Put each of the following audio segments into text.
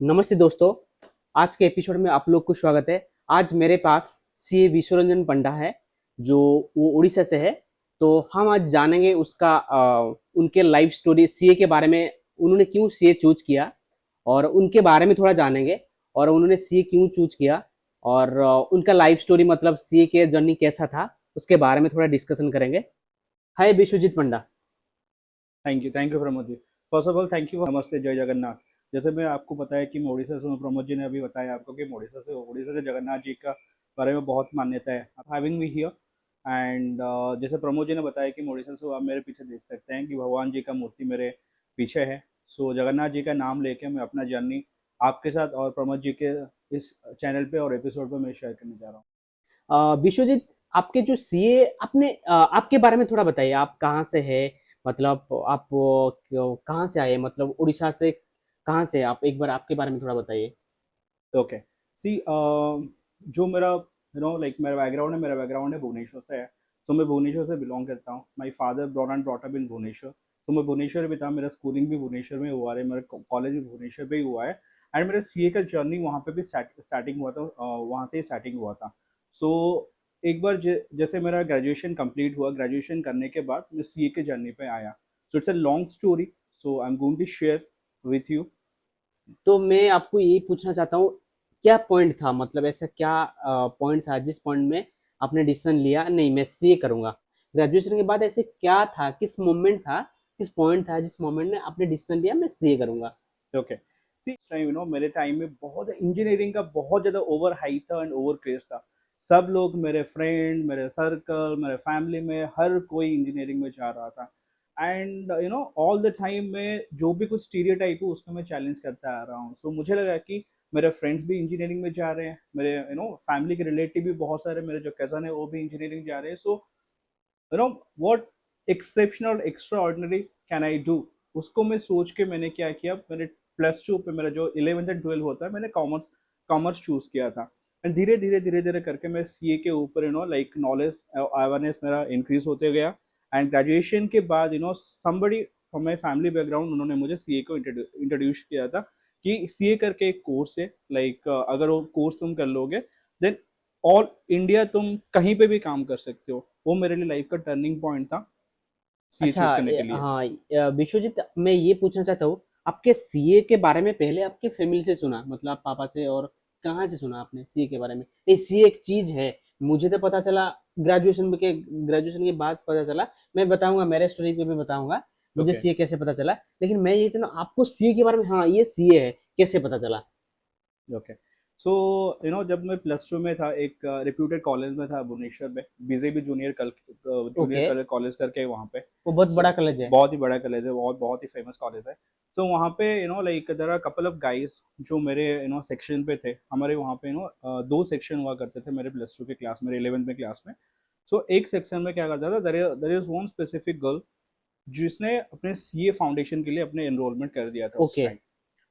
नमस्ते दोस्तों। आज के एपिसोड में आप लोग को स्वागत है। आज मेरे पास सीए विश्वरंजन पंडा है, जो वो उड़ीसा से है। तो हम आज जानेंगे उसका उनके लाइफ स्टोरी सीए के बारे में, उन्होंने क्यों सीए चूज किया और उनके बारे में थोड़ा जानेंगे, और उन्होंने सीए क्यों चूज किया, और उनका लाइफ स्टोरी मतलब सीए के जर्नी कैसा था, उसके बारे में थोड़ा डिस्कशन करेंगे। Hi Biswajit Panda. Thank you Pramod ji. First of all thank you, नमस्ते, जय जगन्नाथ। जैसे मैं आपको बताया कि मैं उड़ीसा से हूँ, प्रमोद जी ने अभी बताया आपको कि मैं उड़ीसा से जगन्नाथ जी का बारे में बहुत मान्यता है, हैविंग मी हियर। एंड जैसे प्रमोद जी ने बताया कि मैं उड़ीसा से हूँ, आप मेरे पीछे देख सकते हैं कि भगवान जी का मूर्ति मेरे पीछे है। सो जगन्नाथ जी का नाम लेके मैं अपना जर्नी आपके साथ और प्रमोद जी के इस चैनल पे और एपिसोड पे मैं शेयर करने जा रहा हूँ। विश्वजीत, आपके जो सीए आपने आपके बारे में थोड़ा बताइए। आप कहाँ से है, मतलब आप कहाँ से आए, मतलब उड़ीसा से कहाँ से आप, एक बार आपके बारे में थोड़ा बताइए। ओके, सी जो मेरा लाइक मेरा बैकग्राउंड है भुवनेश्वर से है। सो मैं भुवनेश्वर से बिलोंग करता हूँ। My father born and brought up in Bhubaneswar. तो मैं भुवनेश्वर में था, मेरा स्कूलिंग भी भुवनेश्वर में हुआ है, मेरा कॉलेज भी भुवनेश्वर पे ही हुआ है। एंड मेरा सीए का जर्नी वहाँ पे भी स्टार्टिंग हुआ था, वहाँ से ही स्टार्टिंग हुआ था। सो एक बार जैसे मेरा ग्रेजुएशन कंप्लीट हुआ, ग्रेजुएशन करने के बाद मैं सीए के जर्नी पे आया। So it's a long story, so I am going to share with you. तो मैं आपको यही पूछना चाहता हूँ, क्या पॉइंट था, मतलब ऐसा क्या पॉइंट था जिस पॉइंट में आपने डिसीजन लिया नहीं मैं सीए करूंगा। ग्रेजुएशन के बाद ऐसे क्या था, किस मोमेंट था, किस पॉइंट था जिस मोमेंट में आपने डिसीजन लिया मैं सीए करूंगा। ओके, सी टाइम मेरे टाइम में बहुत इंजीनियरिंग का बहुत ज़्यादा ओवर हाइप था एंड ओवर क्रेज था। सब लोग, मेरे फ्रेंड, मेरे सर्कल, मेरे फैमिली में हर कोई इंजीनियरिंग में जा रहा था। एंड ऑल द टाइम में जो भी कुछ स्टीरियोटाइप है उसको मैं चैलेंज करता आ रहा हूँ। सो मुझे लगा कि मेरे फ्रेंड्स भी इंजीनियरिंग में जा रहे हैं, मेरे फैमिली के रिलेटिव भी बहुत सारे, मेरे जो कज़न है वो भी इंजीनियरिंग जा रहे हैं। So what exceptional extra ordinary can I do, उसको मैं सोच के मैंने क्या किया, मैंने प्लस टू पे, मेरा जो 11th एंड 12 होता है, मैंने कॉमर्स कॉमर्स चूज किया था। एंड धीरे धीरे करके मैं सीए के ऊपर लाइक नॉलेज अवेयरनेस मेरा इंक्रीज होते गया। एंड ग्रेजुएशन के बाद somebody from my family background उन्होंने मुझे सीए को इंट्रोड्यूस किया था कि सीए करके एक कोर्स है, लाइक अगर वो कोर्स तुम कर लोगे देन ऑल इंडिया तुम कहीं पे भी काम कर सकते हो। वो मेरे लिए लाइफ का टर्निंग पॉइंट था सीए अच्छा, चूज करने के लिए। हाँ, विश्वजीत, मैं ये पूछना चाहता हूँ, आपके सीए के बारे में पहले आपके फैमिली से सुना, मतलब आप पापा से, और कहाँ से सुना आपने सीए के बारे में? ये सीए एक चीज है, मुझे तो पता चला ग्रेजुएशन के बाद पता चला। मैं बताऊंगा, मेरे स्टोरी पे भी बताऊंगा मुझे ओके, सीए कैसे पता चला। लेकिन मैं ये चाहता हूँ आपको सीए के बारे में, हाँ ये सीए है, कैसे पता चला? ओके। सो जब मैं प्लस टू में था, एक रिप्यूटेड कॉलेज में था भुवनेश्वर में, बीजेबी जूनियर ओके। कल कॉलेज करके है वहाँ पे। वो बहुत सो बड़ा कॉलेज है। बहुत ही बड़ा कॉलेज है, बहुत बहुत ही फेमस कॉलेज है। सो वहाँ पे like there are couple of guys जो मेरे सेक्शन पे थे। हमारे वहाँ पे दो सेक्शन हुआ करते थे मेरे प्लस टू के क्लास, मेरे 11th में क्लास में। सो एक सेक्शन में क्या करता था, there is one specific girl जिसने अपने सीए फाउंडेशन के लिए अपने एनरोलमेंट कर दिया था उस okay. Time.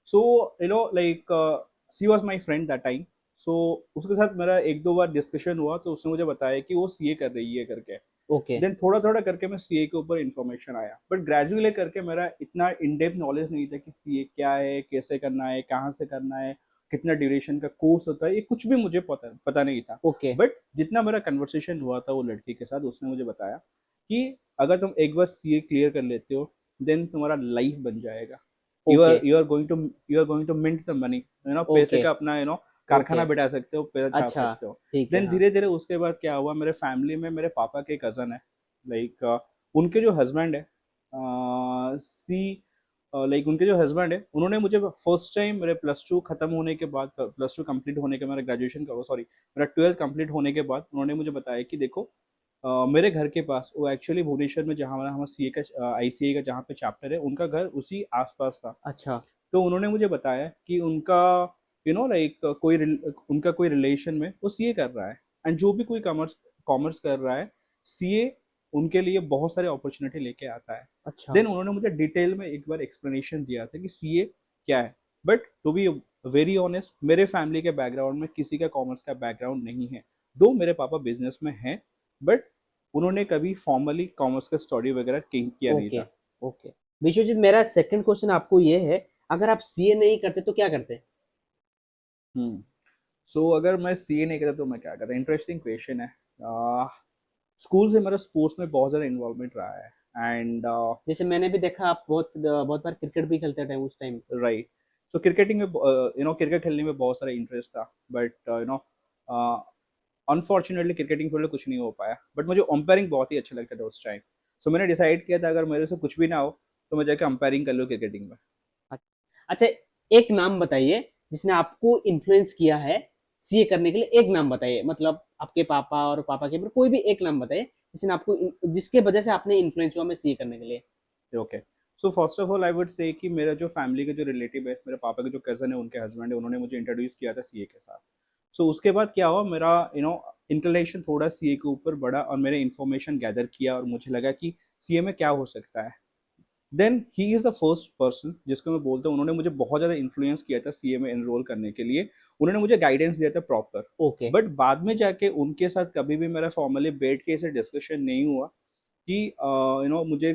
So like she was my friend that time. So उसके साथ मेरा एक दो बार डिस्कशन हुआ तो उसने मुझे बताया कि वो सीए कर रही है करके। ओके। देन थोड़ा थोड़ा करके मैं सीए के ऊपर इन्फॉर्मेशन आया, बट ग्रेजुअली करके मेरा इतना इन डेप्थ नॉलेज नहीं था कि सीए क्या है, कैसे करना है, कहाँ से करना है, कितना ड्यूरेशन का कोर्स होता है, ये कुछ भी मुझे पता पता नहीं था। ओके। बट जितना मेरा कन्वर्सेशन हुआ था वो लड़की के साथ, उसने मुझे बताया कि अगर तुम एक बार सीए क्लियर कर लेते हो देन तुम्हारा लाइफ बन जाएगा। Okay. You are going to mint the money, पैसे ओके। का अपना ओके। कारखाना बिठा सकते हो, पैसा छाप अच्छा। सकते हो। ठीक है, देन हाँ। धीरे धीरे उसके बाद क्या हुआ, मेरे फैमिली में मेरे पापा के कज़न है, लाइक उनके जो हस्बैंड है, सी लाइक उनके जो हस्बैंड है उन्होंने मुझे फर्स्ट टाइम मेरे प्लस टू खत्म होने के बाद, प्लस टू कंप्लीट होने के, मेरा ग्रेजुएशन का सॉरी मेरा 12th कंप्लीट होने के बाद उन्होंने मुझे बताया कि देखो मेरे घर के पास, वो एक्चुअली भुवनेश्वर में जहाँ हमारा सीए का आईसीए का जहाँ पे चैप्टर है, उनका घर उसी आसपास था। अच्छा। तो उन्होंने मुझे बताया कि उनका लाइक उनका कोई रिलेशन में वो सीए कर रहा है। एंड जो भी कोई कॉमर्स कॉमर्स कर रहा है, सीए उनके लिए बहुत सारे अपॉर्चुनिटी लेके आता है। अच्छा। देन उन्होंने मुझे डिटेल में एक बार एक्सप्लेनेशन दिया था कि सीए क्या है। But to be very honest, मेरे फैमिली के बैकग्राउंड में किसी का कॉमर्स का बैकग्राउंड नहीं है। दो मेरे पापा बिजनेस में हैं, बट उन्होंने कभी फॉर्मली कॉमर्स का स्टडी वगैरह किया नहीं ओके। था। ओके। विश्वजीत, मेरा सेकंड क्वेश्चन आपको ये है, अगर आप सीए नहीं करते तो क्या करते? हम्म सो अगर मैं सीए नहीं करता तो मैं क्या करता, इंटरेस्टिंग क्वेश्चन है। स्कूल से मेरा स्पोर्ट्स में बहुत ज़्यादा इन्वॉल्वमेंट रहा है एंड जैसे मैंने भी देखा आप बहुत बहुत बार क्रिकेट भी खेलते थे उस टाइम। राइट। सो क्रिकेटिंग में क्रिकेट खेलने में बहुत सारा इंटरेस्ट था, बट अनफॉर्चुनेटली क्रिकेटिंग फील्ड में कुछ नहीं हो पाया, बट मुझे अंपायरिंग बहुत ही अच्छा लगता था उस टाइम। सो मैंने डिसाइड किया था अगर मेरे से कुछ भी ना हो तो मैं जाके अंपायरिंग कर लूँ क्रिकेटिंग में। अच्छा, एक नाम बताइए जिसने आपको इन्फ्लुएंस किया है सीए करने के लिए। एक नाम बताइए, मतलब आपके पापा और पापा के ऊपर कोई भी एक नाम बताइए जिसने आपको जिसके वजह से आपने इन्फ्लुएंस हुआ मैं सीए करने के लिए। Okay. So first of all I would say कि मेरा जो फैमिली के जो रिलेटिव है, मेरे पापा के जो कज़न है, उनके हस्बैंड है, उन्होंने मुझे इंट्रोड्यूस किया था सीए के साथ। सो उसके बाद क्या हुआ, मेरा इंक्लिनेशन थोड़ा सीए के ऊपर बढ़ा और मैंने इन्फॉर्मेशन गैदर किया और मुझे लगा कि सीए में क्या हो सकता है। Then he is the first person जिसको मैं बोलता हूँ, उन्होंने मुझे बहुत ज़्यादा इन्फ्लुएंस किया था सीए में एनरोल करने के लिए। उन्होंने मुझे गाइडेंस दिया था प्रॉपर। ओके। बट बाद में जाके उनके साथ कभी भी मेरा फॉर्मली बैठ के ऐसे डिस्कशन नहीं हुआ कि मुझे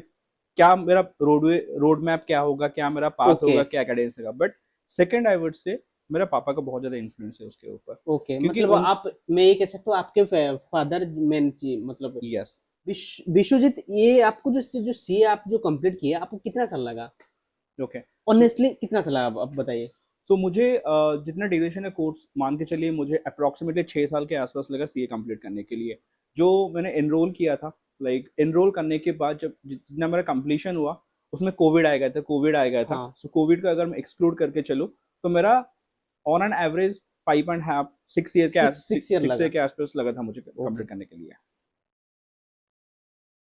क्या मेरा रोड मैप क्या होगा, क्या मेरा पाथ ओके। होगा, क्या गाइडेंस होगा। But second I would say मेरा पापा का बहुत ज़्यादा इन्फ्लुएंस है उसके ऊपर, ओके, क्योंकि मतलब उन आप, मैं ये कह सकता हूँ आपके फादर मेन चीज मतलब यस। विश्वजीत, ये आपको जो सीए आप जो कंप्लीट किया आपको कितना साल लगा? ओके। सो ऑनेस्टली कितना साल लगा, आप बताइए। सो मुझे जितना ड्यूरेशन है कोर्स मान के चलिए, मुझे अप्रॉक्सीमेटली 6 साल के आसपास लगा सीए कंप्लीट करने के लिए। जो मैंने एनरोल किया था, लाइक एनरोल करने के बाद जब जितना मेरा कंप्लीशन हुआ, उसमें कोविड आ गया था। हाँ, सो कोविड का अगर मैं एक्सक्लूड करके चलूँ तो मेरा ऑन एन एवरेज 5.5 6 ईयर के सिक्स ईयर 6 ईयर लगा। के आसपास लगा था मुझे ओके। कंप्लीट करने के लिए।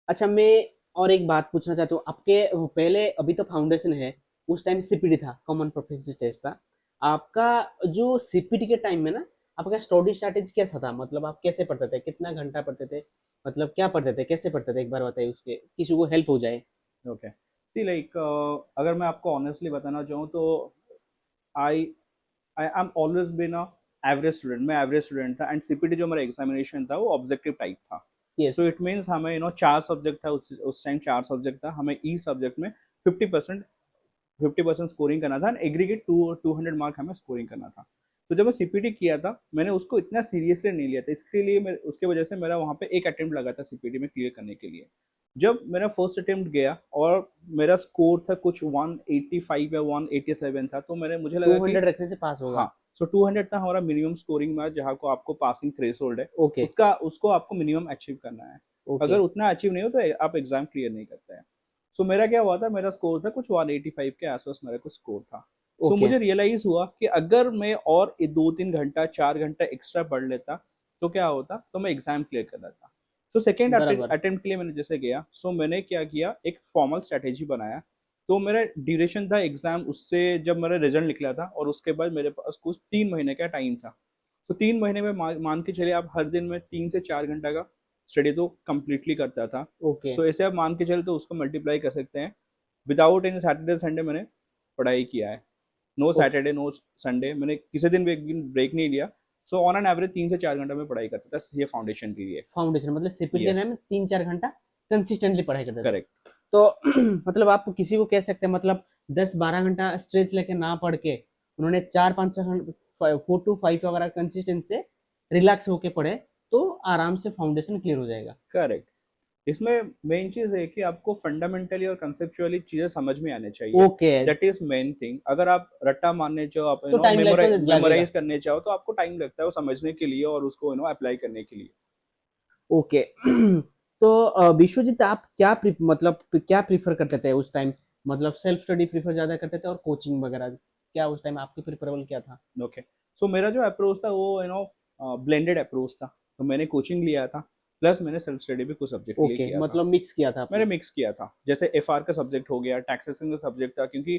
अच्छा, मैं और एक बात पूछना चाहता हूँ आपके। पहले अभी तो फाउंडेशन है, उस टाइम सीपीटी था, कॉमन प्रोफिशिएंसी टेस्ट था। आपका जो सीपीटी के टाइम में ना, आपका स्टडी स्ट्रैटेजी कैसा था? मतलब आप कैसे पढ़ते थे, कितना घंटा पढ़ते थे, मतलब क्या पढ़ते थे, कैसे पढ़ते थे? एक बार बताइए, उसके किसी को हेल्प हो जाए। ओके। सी लाइक अगर मैं आपको ऑनेस्टली बताना चाहूँ तो I I am always been a average student. मैं एवरेज स्टूडेंट था एंड सीपीटी जो मेरा एग्जामिनेशन था वो ऑब्जेक्टिव टाइप था। यस। सो इट मीन्स हमें 4 सब्जेक्ट था, उस टाइम 4 सब्जेक्ट था, हमें ई सब्जेक्ट में 50% 50% स्कोरिंग करना था एंड एग्रीगेट 200 मार्क हमें स्कोरिंग करना था। तो जब मैं सीपीटी किया था मैंने उसको इतना सीरियसली नहीं लिया था, इसके लिए मैं उसके वजह से मेरा वहाँ पे एक अटेम्प्ट लगा था सीपीटी में क्लियर करने के लिए। जब मेरा फर्स्ट अटेम्प्ट गया और मेरा स्कोर था कुछ 185 या 187 था, तो मैंने मुझे लगा कि 200 रखने से पास होगा। हाँ, सो 200 था हमारा मिनिमम स्कोरिंग में, जहाँ को आपको पासिंग थ्रेशोल्ड है, ओके। उसका उसको आपको मिनिमम अचीव करना है। ओके। अगर उतना अचीव नहीं हो तो आप एग्जाम क्लियर नहीं करते हैं। सो मेरा क्या हुआ था, मेरा स्कोर था कुछ 185 के आसपास मेरा कुछ स्कोर था। So okay. मुझे रियलाइज हुआ कि अगर मैं और 2-3 घंटा 4 घंटा एक्स्ट्रा पढ़ लेता तो क्या होता, तो मैं एग्जाम क्लियर कर लेता। सो सेकेंड बराबर। अटेम्प्ट के लिए मैंने जैसे गया, सो मैंने क्या किया, एक फॉर्मल स्ट्रेटेजी बनाया। तो मेरा ड्यूरेशन था एग्जाम, उससे जब मेरा रिजल्ट निकला था और उसके बाद मेरे पास कुछ 3 महीने का टाइम था। तो 3 महीने में मान के चलिए आप, हर दिन में 3 से 4 घंटा का स्टडी तो कम्प्लीटली करता था। ओके। सो ऐसे आप मान के चले तो उसको मल्टीप्लाई कर सकते हैं। विदाउट एनी सैटरडे संडे मैंने पढ़ाई किया है। No okay. Saturday no Sunday, मैंने किसी दिन भी एक दिन ब्रेक नहीं लिया। सो ऑन एन एवरेज 3 से 4 घंटा में पढ़ाई करता था ये फाउंडेशन के लिए। फाउंडेशन मतलब सीपीटी के यस, टाइम में 3-4 घंटा कंसिस्टेंटली पढ़ाई करते थे। करेक्ट। तो मतलब आप किसी को कह सकते हैं, मतलब 10-12 घंटा स्ट्रेस लेके ना पढ़ के उन्होंने 4-5 4 to 5 अगर कंसिस्टेंट से रिलैक्स होके पढ़े तो आराम से फाउंडेशन क्लियर हो जाएगा। करेक्ट। इसमें मेन चीज है कि आपको फंडामेंटली और कंसेप्चुअली चीजें समझ में आने चाहिए। Okay. That is main thing. अगर आप रट्टा मारने चाहो, आप तो टाइम लगेगा। मेमोराइज करने चाहो, तो आपको टाइम लगता है वो समझने के लिए और उसको अप्लाई करने के लिए। ओके। तो विश्वजीत, आप क्या मतलब क्या प्रीफर करते थे उस टाइम? मतलब सेल्फ स्टडी प्रीफर ज्यादा करते थे और कोचिंग वगैरह, क्या उस टाइम आपके प्रिफरेबल क्या था? ओके। सो मेरा जो अप्रोच था वो ब्लेंडेड अप्रोच था। तो मैंने कोचिंग लिया था, प्लस मैंने सेल्फ स्टडी भी कुछ सब्जेक्ट के लिए ओके, किया था। मतलब मिक्स किया था मैंने आपने। मिक्स किया था, जैसे एफआर का सब्जेक्ट हो गया, टैक्सेशन का सब्जेक्ट था, क्योंकि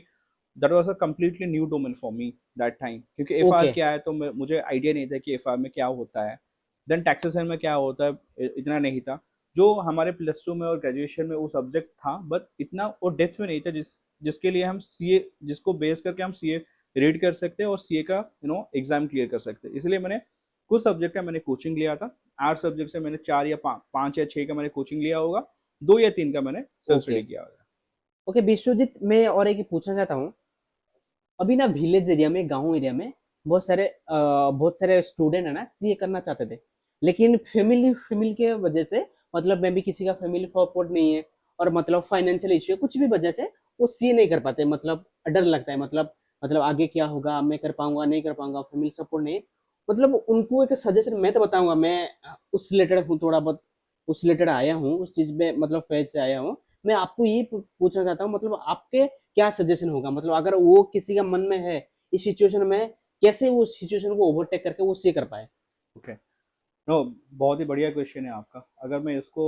that was a completely new domain for me that time. क्योंकि एफआर ओके। क्या है तो मुझे आइडिया नहीं था कि एफआर में क्या होता है, देन टैक्सेशन में क्या होता है, इतना नहीं था। जो हमारे प्लस टू में और ग्रेजुएशन में वो सब्जेक्ट था, बट इतना वो डेप्थ में नहीं था जिसके लिए हम सीए, जिसको बेस करके हम सीए रीड कर सकते हैं और सीए का एग्जाम क्लियर कर सकते हैं। इसलिए मैंने कुछ सब्जेक्ट का मैंने कोचिंग लिया था। 8 सब्जेक्ट से मैंने 4 या 5 या 6 का मैंने कोचिंग लिया होगा, 2 या 3 का मैंने सेल्फ ओके। स्टडी किया होगा। ओके विश्वजीत, मैं और एक पूछना चाहता हूँ। अभी ना विलेज एरिया में, गांव एरिया में बहुत सारे स्टूडेंट है ना सीए करना चाहते थे, लेकिन फैमिली फैमिली के वजह से, मतलब मैं भी किसी का फैमिली सपोर्ट नहीं है, और मतलब फाइनेंशियल इश्यू है, कुछ भी वजह से वो सीए नहीं कर पाते, मतलब डर लगता है, मतलब आगे क्या होगा, मैं कर पाऊंगा नहीं कर पाऊंगा, फैमिली सपोर्ट नहीं है। मतलब उनको एक सजेशन मैं तो बताऊंगा, मैं उस रिलेटेड हूँ, थोड़ा बहुत उस रिलेटेड आया हूँ, उस चीज में मतलब फेज से आया हूँ। मैं आपको ये पूछना चाहता हूँ, मतलब आपके क्या सजेशन होगा, मतलब अगर वो किसी का मन में है इस सिचुएशन में, कैसे वो सिचुएशन को ओवरटेक करके वो सी कर पाए। ओके। नो, बहुत ही बढ़िया क्वेश्चन है आपका। अगर मैं इसको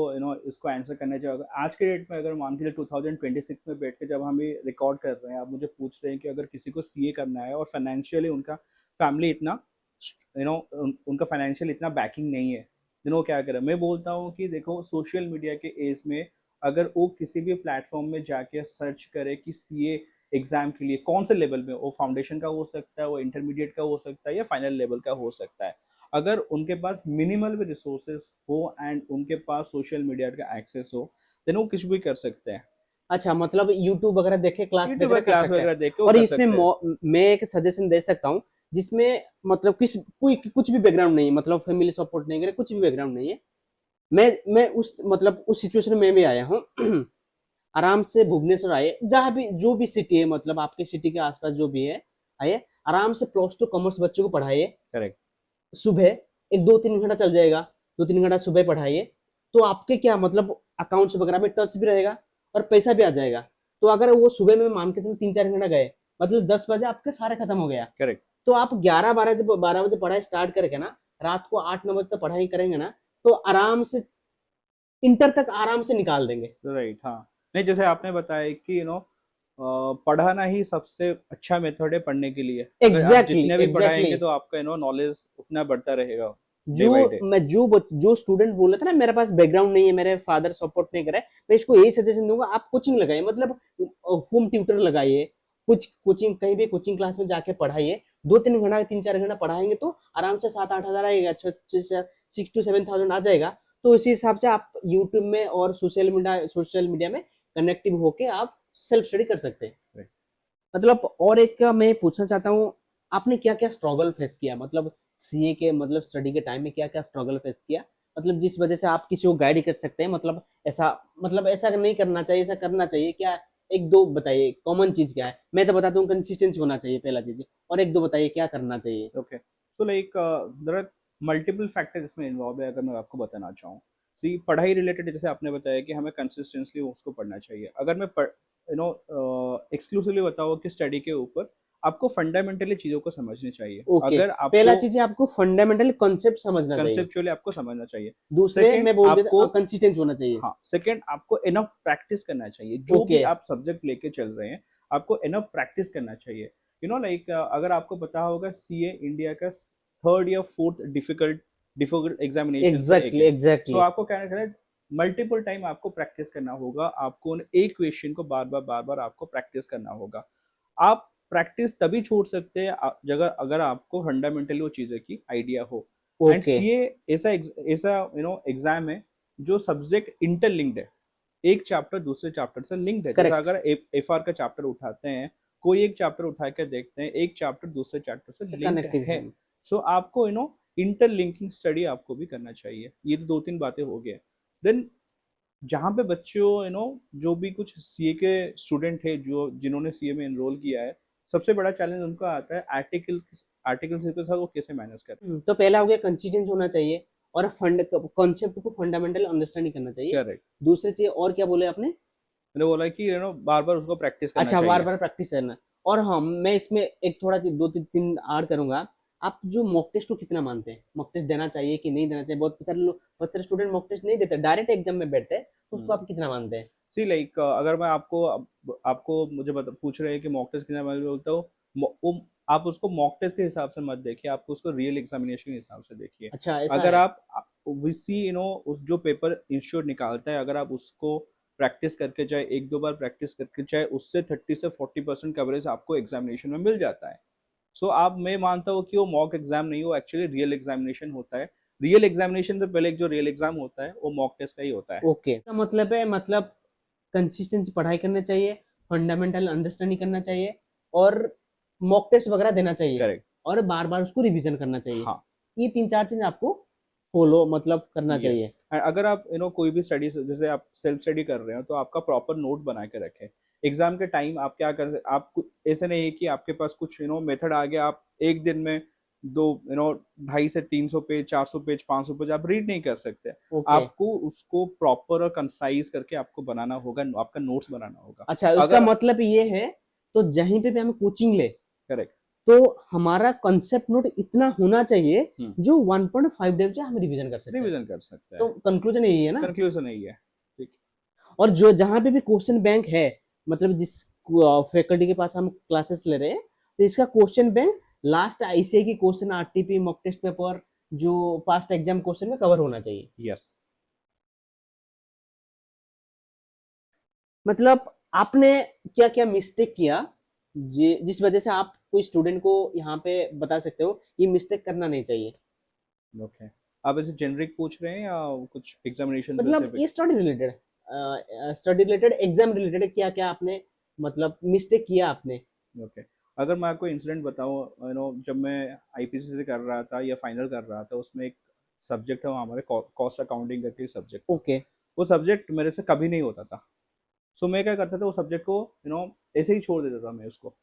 इसको आंसर करने जाऊँ, आज के डेट में अगर मान के चलिए 2026 में बैठ के जब हम ये रिकॉर्ड कर रहे हैं, आप मुझे पूछ रहे हैं कि अगर किसी को सीए करना है और फाइनेंशियली उनका फैमिली इतना उनका फाइनेंशियल इतना बैकिंग नहीं है, वो क्या करें। मैं बोलता हूँ कि देखो, सोशल मीडिया के एज में अगर वो किसी भी प्लेटफॉर्म में जाके सर्च करे कि सीए एग्जाम के लिए कौन से लेवल में, वो फाउंडेशन का हो सकता है, वो इंटरमीडिएट का हो सकता है, या फाइनल लेवल का हो सकता है, अगर उनके पास मिनिमल भी रिसोर्सेज हो एंड उनके पास सोशल मीडिया का एक्सेस हो, देन वो कुछ भी कर सकते हैं। अच्छा, मतलब यूट्यूब वगैरह देख के क्लास यूट्यूब वगैरह पर कर क्लास सकते हैं। वगैरह देख के वो और कर इसमें सकते हैं। मैं एक सजेशन दे सकता हूँ, जिसमें मतलब कुछ भी बैकग्राउंड नहीं है, मतलब फैमिली सपोर्ट नहीं करे, कुछ भी बैकग्राउंड नहीं है। मैं उस मतलब उस सिचुएशन में भी आया हूँ। आराम से भुवनेश्वर आए, जहाँ भी जो भी सिटी है, मतलब आपके सिटी के आसपास जो भी है, आइए आराम से +2 कॉमर्स बच्चों को पढ़ाइए। करेक्ट। सुबह एक 2-3 घंटा चल जाएगा, 2-3 घंटा सुबह पढ़ाइए, तो आपके क्या मतलब अकाउंट्स वगैरह में टच भी रहेगा और पैसा भी आ जाएगा। तो अगर वो सुबह में मान के चलो 3-4 घंटा गए, मतलब 10 बजे आपके सारे खत्म हो गया। करेक्ट। तो आप 11-12 बजे पढ़ाई स्टार्ट करके ना, रात को 8-9 बजे तक पढ़ाई करेंगे ना, तो आराम से इंटर तक आराम से निकाल देंगे। राइट। हाँ। नहीं, जैसे आपने बताया कि पढ़ाना ही सबसे अच्छा मेथड है पढ़ने के लिए। अगर आप एग्जैक्टली जितने भी एग्जैक्टली। पढ़ाएंगे तो आपका नॉलेज उतना बढ़ता रहेगा डे जो बाई डे। मैं जो स्टूडेंट बोल रहा था ना, मेरे पास बैकग्राउंड नहीं है, मेरे फादर सपोर्ट नहीं करे, मैं इसको यही सजेशन दूंगा, आप कोचिंग लगाइए, मतलब होम ट्यूटर लगाइए, कुछ कोचिंग कहीं भी कोचिंग क्लास में जाके पढ़ाइए। 2-3 घंटा 3-4 घंटा पढ़ाएंगे तो आराम से 7-8 हज़ार आएगा, 6 to 7 thousand आ जाएगा। तो उसी हिसाब से आप यूट्यूब में और सोशल मीडिया में कनेक्टिव होके आप सेल्फ स्टडी कर सकते हैं। मतलब और एक मैं पूछना चाहता हूँ, आपने क्या क्या स्ट्रगल फेस किया, मतलब सीए के मतलब स्टडी के टाइम में क्या क्या स्ट्रगल फेस किया, मतलब जिस वजह से आप किसी को गाइड कर सकते हैं, मतलब ऐसा नहीं करना चाहिए, ऐसा करना चाहिए क्या, एक दो बताइए, कॉमन चीज क्या है, मैं तो बताता हूँ कंसिस्टेंसी होना चाहिए पहला चीज, और एक दो बताइए क्या करना चाहिए। Okay. So like there are multiple factor इसमें इन्वॉल्व है, अगर मैं आपको बताना चाहूँ। सी, पढ़ाई रिलेटेड जैसे आपने बताया कि हमें कंसिस्टेंटली उसको पढ़ना चाहिए। अगर मैं एक्सक्लूसिवली बताऊँ कि स्टडी के ऊपर आपको फंडामेंटली चीज़ों को समझनी चाहिए। ओके, अगर पहला आपको चीज है आपको फंडामेंटल कॉन्सेप्ट समझना चाहिए। कंसेप्चुअली आपको समझना चाहिए। दूसरे सेकंड मैं बोल आपको देता कंसिस्टेंसी होना चाहिए। हाँ, सेकंड आपको इनफ प्रैक्टिस करना चाहिए। जो भी ओके। आप सब्जेक्ट लेके चल रहे हैं, आपको इनफ प्रैक्टिस करना चाहिए। लाइक अगर आपको पता होगा, सीए इंडिया का थर्ड या फोर्थ डिफिकल्ट डिफिकल्ट एग्जामिनेशन से एक एग्जैक्टली है। So exactly. आपको क्या करना है, मल्टीपल टाइम आपको प्रैक्टिस करना होगा। आपको उन एक क्वेश्चन को बार बार आपको प्रैक्टिस करना होगा। आप प्रैक्टिस तभी छोड़ सकते हैं अगर अगर आपको फंडामेंटली वो चीज़ें की आइडिया हो। And okay. सीए ऐसा ऐसा एग्जाम है जो सब्जेक्ट इंटरलिंक्ड है। एक चैप्टर दूसरे चैप्टर से लिंक्ड है। जैसे करेक्ट। अगर एफआर का चैप्टर उठाते हैं, कोई एक चैप्टर उठा के देखते हैं, एक चैप्टर दूसरे चैप्टर से लिंक्ड कनेक्टिव है। है। सो आपको इंटरलिंकिंग स्टडी आपको भी करना चाहिए। ये तो दो तीन बातें हो गई। देन जहाँ पे बच्चों जो भी कुछ सीए के स्टूडेंट है, जो जिन्होंने सीए में एनरोल किया है, सबसे बड़ा चैलेंज उनका आता है आर्टिकल के साथ वो कैसे मैनेज करें। तो पहला हो गया कंसिस्टेंस होना चाहिए, और फंड कॉन्सेप्ट को फंडामेंटल अंडरस्टैंडिंग करना चाहिए। करेक्ट। दूसरी चीज और क्या बोले आपने। मैंने बोला कि बार बार उसको प्रैक्टिस करना अच्छा, बार चाहिए। बार प्रैक्टिस करना। और हाँ, मैं इसमें एक थोड़ा दो तीन तीन ऐड करूंगा। आप जो मॉक टेस्ट को कितना मानते हैं, मॉक टेस्ट देना चाहिए कि नहीं देना चाहिए, बहुत सारे स्टूडेंट मॉक टेस्ट नहीं देते, डायरेक्ट एग्जाम में बैठते हैं, तो उसको आप कितना मानते हैं। सी लाइक अगर मैं आपको मुझे पूछ रहे हैं कि मॉक टेस्ट कितना, मैं बोलता हूँ आप उसको मॉक टेस्ट के हिसाब से मत देखिए, आपको उसको रियल एग्जामिनेशन के हिसाब से देखिए। अच्छा, ऐसा अगर है। आप सी उस जो पेपर इंश्योर निकालता है, अगर आप उसको प्रैक्टिस करके जाए, एक दो बार प्रैक्टिस करके जाए, उससे 30 से 40% कवरेज आपको एग्जामिनेशन में मिल जाता है। सो आप मैं मानता हूँ कि वो मॉक एग्जाम नहीं, वो एक्चुअली रियल एग्जामिनेशन होता है। रियल एग्जामिनेशन से पहले एक जो रियल एग्जाम होता है वो मॉक टेस्ट का ही होता है। ओके, तो मतलब है, मतलब कंसिस्टेंसी पढ़ाई करना चाहिए, फंडामेंटल अंडरस्टैंडिंग करना चाहिए, और मॉक टेस्ट वगैरह देना चाहिए। करेक्ट। और बार बार उसको रिवीजन करना चाहिए। हाँ। ये 3-4 चीज आपको फॉलो मतलब करना यस। चाहिए। अगर आप कोई भी स्टडी जैसे आप सेल्फ स्टडी कर रहे हो तो आपका प्रॉपर नोट बना के रखें। एग्जाम के टाइम आप क्या कर आप ऐसे नहीं है कि आपके पास कुछ मेथड आ गया, आप एक दिन में दो 250 से 300 पेज, 400 पेज, 500 पेज आप रीड नहीं कर सकते। ओके। आपको उसको प्रॉपर और कंसाइज करके आपको बनाना होगा, आपका नोट्स बनाना होगा। अच्छा, उसका अगर मतलब ये है, तो जहीं पे भी हम कोचिंग ले, करेक्ट। तो हमारा कंसेप्ट नोट इतना होना चाहिए हम्म। जो 1.5 डेज से हम रिवीजन कर सकते हैं। रिवीजन कर सकते तो हैं। कंक्लूजन यही है ना। कंक्लूजन यही है। ठीक। और जो जहां पे भी क्वेश्चन बैंक है, मतलब जिस फैकल्टी के पास हम क्लासेस ले रहे हैं, तो इसका क्वेश्चन बैंक लास्ट आईसीआई की question, RTP, mock test paper, जो पास्ट एग्जाम क्वेश्चन में कवर होना चाहिए। यस। मतलब आपने क्या क्या मिस्टेक किया, जिस वजह से आप कोई स्टूडेंट को यहाँ पे बता सकते हो ये मिस्टेक करना नहीं चाहिए। ओके। आप ऐसे जेनरिक पूछ रहे हैं या कुछ एग्जामिनेशन मतलब स्पेसिफिक? ये स्टडी रिलेटेड, एग्जाम रिलेटेड क्या क्या आपने मतलब मिस्टेक किया आपने। ओके। अगर मैं आपको इंसिडेंट बताऊं, जब मैं आईपीसी से कर रहा था या फाइनल कर रहा था, उसमें एक सब्जेक्ट था, वो हमारे कॉस्ट अकाउंटिंग करके सब्जेक्ट था। ओके। वो सब्जेक्ट मेरे से कभी नहीं होता था। सो मैं क्या करता था, वो सब्जेक्ट को ऐसे ही छोड़ देता था मैं उसको।